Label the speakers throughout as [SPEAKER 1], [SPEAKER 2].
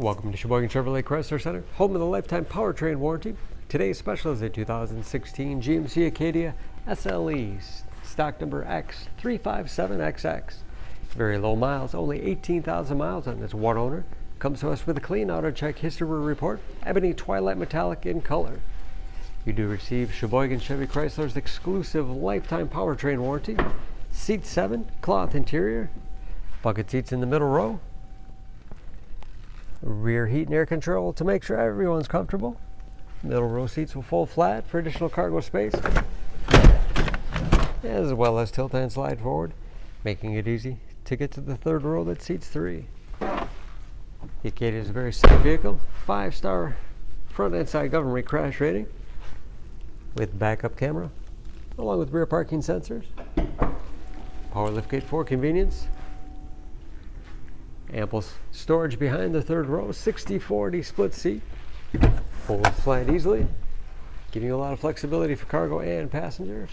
[SPEAKER 1] Welcome to Sheboygan Chevrolet Chrysler Center, home of the lifetime powertrain warranty. Today's special is a 2016 GMC Acadia SLE, stock number X357XX. Very low miles, only 18,000 miles on this one owner. Comes to us with a clean auto check history report, Ebony Twilight metallic in color. You do receive Sheboygan Chevy Chrysler's exclusive lifetime powertrain warranty. Seat 7, cloth interior, bucket seats in the middle row, rear heat and air control to make sure everyone's comfortable. Middle row seats will fold flat for additional cargo space, as well as tilt and slide forward, making it easy to get to the third row that seats 3. The Acadia is a very safe vehicle, 5-star front and side government crash rating with backup camera, along with rear parking sensors, power liftgate for convenience, ample storage behind the third row, 60/40 split seat, folds flat easily, giving you a lot of flexibility for cargo and passengers.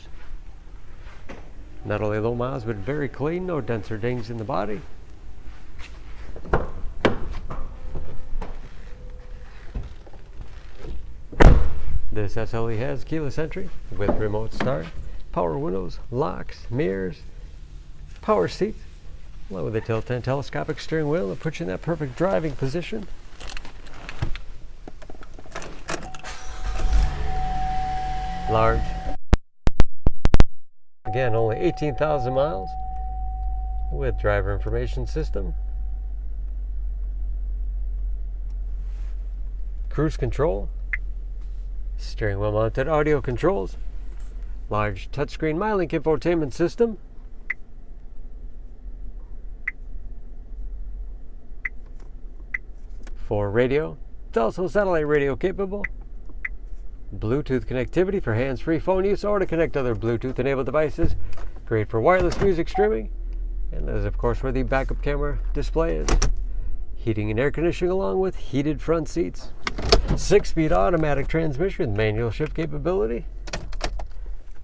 [SPEAKER 1] Not only low miles, but very clean, no dents or dings in the body. This SLE has keyless entry with remote start, power windows, locks, mirrors, power seats, along with a tilt and telescopic steering wheel that puts you in that perfect driving position. Large. Again, only 18,000 miles with driver information system. Cruise control. Steering wheel mounted audio controls. Large touchscreen MyLink infotainment system. For radio, it's also satellite radio capable. Bluetooth connectivity for hands-free phone use or to connect other Bluetooth enabled devices. Great for wireless music streaming. And that is of course where the backup camera display is. Heating and air conditioning along with heated front seats. 6-speed automatic transmission with manual shift capability.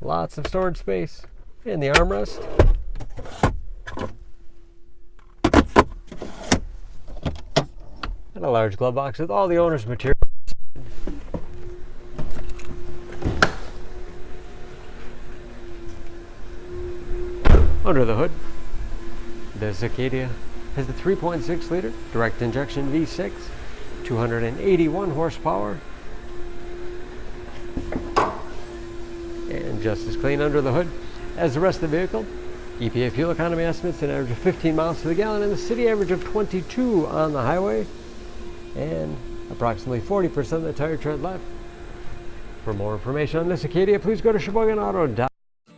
[SPEAKER 1] Lots of storage space. And the armrest. And a large glove box with all the owner's materials. Under the hood, this Acadia has the 3.6 liter direct injection V6, 281 horsepower, and just as clean under the hood as the rest of the vehicle. EPA fuel economy estimates an average of 15 miles to the gallon in the city, average of 22 on the highway, and approximately 40% of the tire tread left. For more information on this Acadia, please go to SheboyganAuto.com.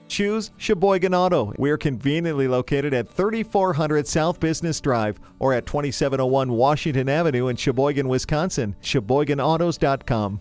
[SPEAKER 2] Choose Sheboygan Auto. We're conveniently located at 3400 South Business Drive or at 2701 Washington Avenue in Sheboygan, Wisconsin. SheboyganAutos.com.